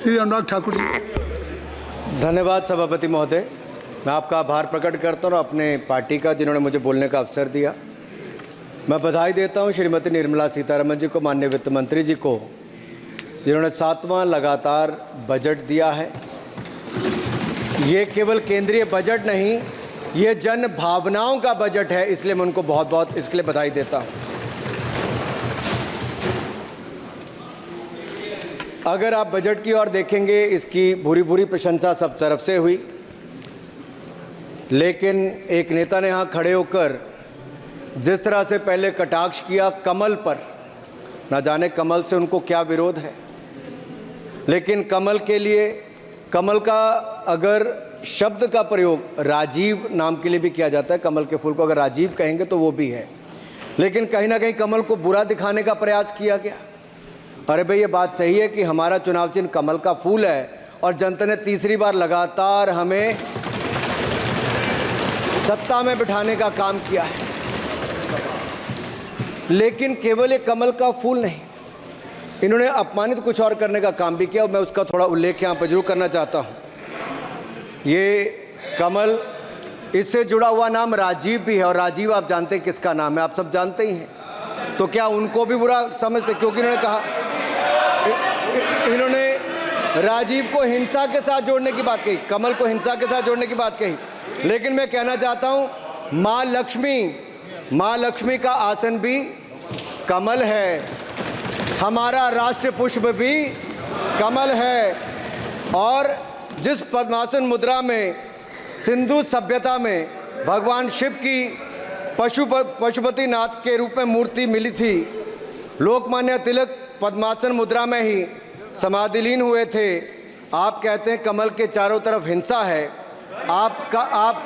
श्री अनुराग ठाकुर जी। धन्यवाद सभापति महोदय। मैं आपका आभार प्रकट करता हूँ अपने पार्टी का, जिन्होंने मुझे बोलने का अवसर दिया। मैं बधाई देता हूँ श्रीमती निर्मला सीतारमण जी को, माननीय वित्त मंत्री जी को, जिन्होंने 7वां लगातार बजट दिया है। ये केवल केंद्रीय बजट नहीं, ये जन भावनाओं का बजट है, इसलिए मैं उनको बहुत बहुत इसके लिए बधाई देता हूँ। अगर आप बजट की ओर देखेंगे, इसकी भूरी भूरी प्रशंसा सब तरफ से हुई, लेकिन एक नेता ने यहाँ खड़े होकर जिस तरह से पहले कटाक्ष किया कमल पर, ना जाने कमल से उनको क्या विरोध है, लेकिन कमल के लिए, कमल का अगर शब्द का प्रयोग राजीव नाम के लिए भी किया जाता है, कमल के फूल को अगर राजीव कहेंगे तो वो भी है, लेकिन कहीं ना कहीं कमल को बुरा दिखाने का प्रयास किया गया। अरे भाई, ये बात सही है कि हमारा चुनाव चिन्ह कमल का फूल है और जनता ने तीसरी बार लगातार हमें सत्ता में बिठाने का काम किया है, लेकिन केवल ये कमल का फूल नहीं, इन्होंने अपमानित कुछ और करने का काम भी किया और मैं उसका थोड़ा उल्लेख यहाँ पर जरूर करना चाहता हूँ। ये कमल, इससे जुड़ा हुआ नाम राजीव भी है, और राजीव आप जानते हैं किसका नाम है, आप सब जानते ही हैं। तो क्या उनको भी बुरा समझते? क्योंकि इन्होंने कहा, इन्होंने राजीव को हिंसा के साथ जोड़ने की बात कही, कमल को हिंसा के साथ जोड़ने की बात कही, लेकिन मैं कहना चाहता हूँ माँ लक्ष्मी का आसन भी कमल है, हमारा राष्ट्र पुष्प भी कमल है, और जिस पद्मासन मुद्रा में सिंधु सभ्यता में भगवान शिव की पशुपति नाथ के रूप में मूर्ति मिली थी, लोकमान्य तिलक पद्मासन मुद्रा में ही समाधिलीन हुए थे। आप कहते हैं कमल के चारों तरफ हिंसा है। आप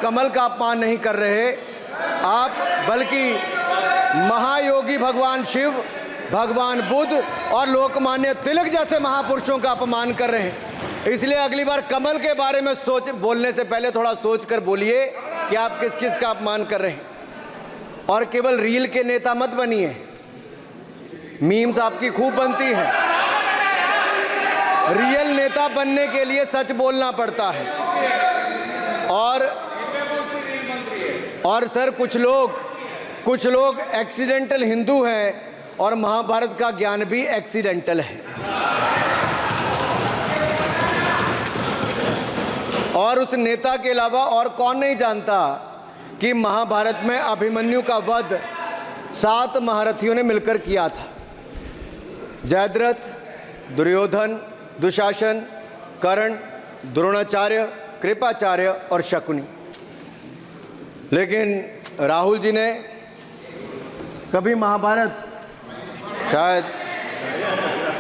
कमल का अपमान नहीं कर रहे, आप बल्कि महायोगी भगवान शिव, भगवान बुद्ध और लोकमान्य तिलक जैसे महापुरुषों का अपमान कर रहे हैं। इसलिए अगली बार कमल के बारे में बोलने से पहले थोड़ा सोच कर बोलिए कि आप किस किस का अपमान कर रहे हैं। और केवल रील के नेता मत बनिए, मीम्स आपकी खूब बनती है। रियल नेता बनने के लिए सच बोलना पड़ता है। और सर, कुछ लोग एक्सीडेंटल हिंदू हैं और महाभारत का ज्ञान भी एक्सीडेंटल है। और उस नेता के अलावा और कौन नहीं जानता कि महाभारत में अभिमन्यु का वध 7 महारथियों ने मिलकर किया था। जयद्रथ, दुर्योधन, दुशासन, कर्ण, द्रोणाचार्य, कृपाचार्य और शकुनी। लेकिन राहुल जी ने कभी महाभारत, शायद,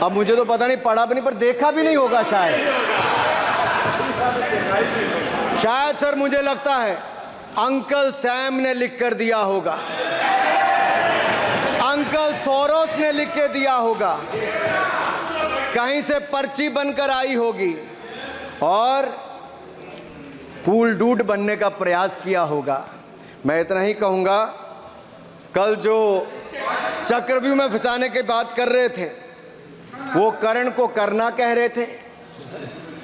अब मुझे तो पता नहीं, पढ़ा भी नहीं, पर देखा भी नहीं होगा शायद सर, मुझे लगता है अंकल सैम ने लिख कर दिया होगा, अंकल सोरोस ने लिख के दिया होगा, कहीं से पर्ची बनकर आई होगी और कूल डूड बनने का प्रयास किया होगा। मैं इतना ही कहूँगा, कल जो चक्रव्यूह में फंसाने की बात कर रहे थे, वो कर्ण को करना कह रहे थे,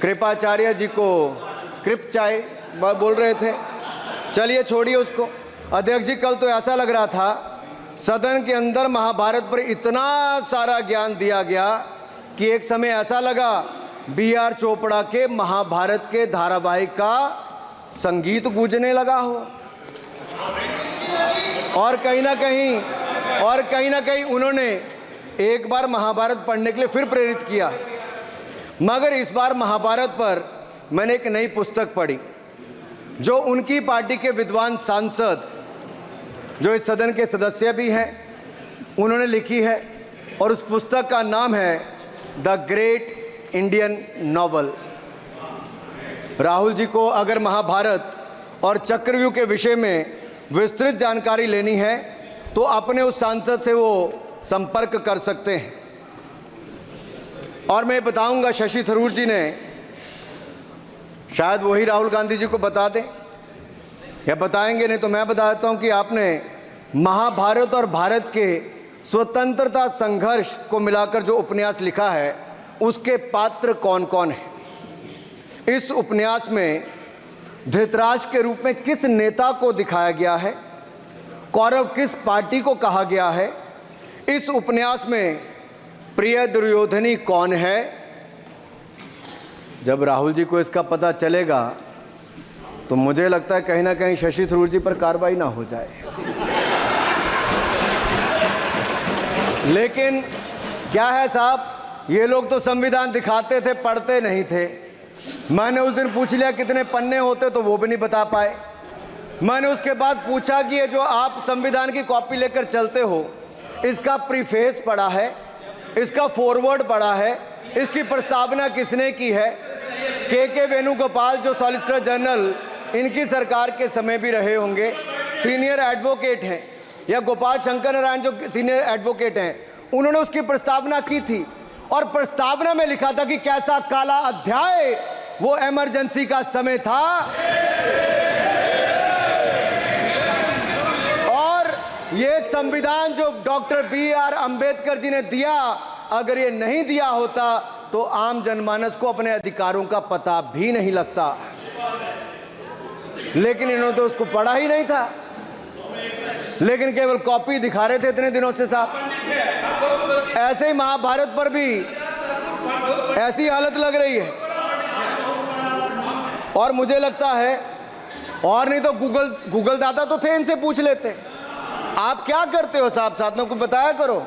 कृपाचार्य जी को कृपचाय बोल रहे थे। चलिए छोड़िए उसको। अध्यक्ष जी, कल तो ऐसा लग रहा था सदन के अंदर महाभारत पर इतना सारा ज्ञान दिया गया कि एक समय ऐसा लगा BR चोपड़ा के महाभारत के धारावाहिक का संगीत गूंजने लगा हो। और कहीं ना कहीं उन्होंने एक बार महाभारत पढ़ने के लिए फिर प्रेरित किया। मगर इस बार महाभारत पर मैंने एक नई पुस्तक पढ़ी जो उनकी पार्टी के विद्वान सांसद, जो इस सदन के सदस्य भी हैं, उन्होंने लिखी है, और उस पुस्तक का नाम है the great Indian novel. Rahul ji को अगर महाभारत और चक्रव्यूह के विषय में विस्तृत जानकारी लेनी है तो अपने उस सांसद से वो संपर्क कर सकते हैं। और मैं बताऊंगा, शशि थरूर जी ने, शायद वही राहुल गांधी जी को बता दें या बताएंगे, नहीं तो मैं बता देता हूं कि आपने महाभारत और भारत के स्वतंत्रता संघर्ष को मिलाकर जो उपन्यास लिखा है उसके पात्र कौन कौन हैं। इस उपन्यास में धृतराष्ट्र के रूप में किस नेता को दिखाया गया है, कौरव किस पार्टी को कहा गया है, इस उपन्यास में प्रिय दुर्योधनी कौन है। जब राहुल जी को इसका पता चलेगा तो मुझे लगता है कहीं ना कहीं शशि थरूर जी पर कार्रवाई ना हो जाए। लेकिन क्या है साहब, ये लोग तो संविधान दिखाते थे, पढ़ते नहीं थे। मैंने उस दिन पूछ लिया कितने पन्ने होते, तो वो भी नहीं बता पाए। मैंने उसके बाद पूछा कि ये जो आप संविधान की कॉपी लेकर चलते हो, इसका प्रीफेस पढ़ा है, इसका फॉरवर्ड पढ़ा है, इसकी प्रस्तावना किसने की है। के वेणुगोपाल जो सॉलिसिटर जनरल इनकी सरकार के समय भी रहे होंगे, सीनियर एडवोकेट हैं, या गोपाल शंकर नारायण जो सीनियर एडवोकेट हैं, उन्होंने उसकी प्रस्तावना की थी और प्रस्तावना में लिखा था कि कैसा काला अध्याय वो इमरजेंसी का समय था। और ये संविधान जो डॉक्टर BR अंबेडकर जी ने दिया, अगर ये नहीं दिया होता तो आम जनमानस को अपने अधिकारों का पता भी नहीं लगता। लेकिन इन्होंने तो उसको पढ़ा ही नहीं था, लेकिन केवल कॉपी दिखा रहे थे इतने दिनों से साहब। ऐसे ही महाभारत पर भी ऐसी हालत लग रही है। और मुझे लगता है, और नहीं तो गूगल दादा तो थे, इनसे पूछ लेते। आप क्या करते हो साहब, साथ में कुछ बताया करो।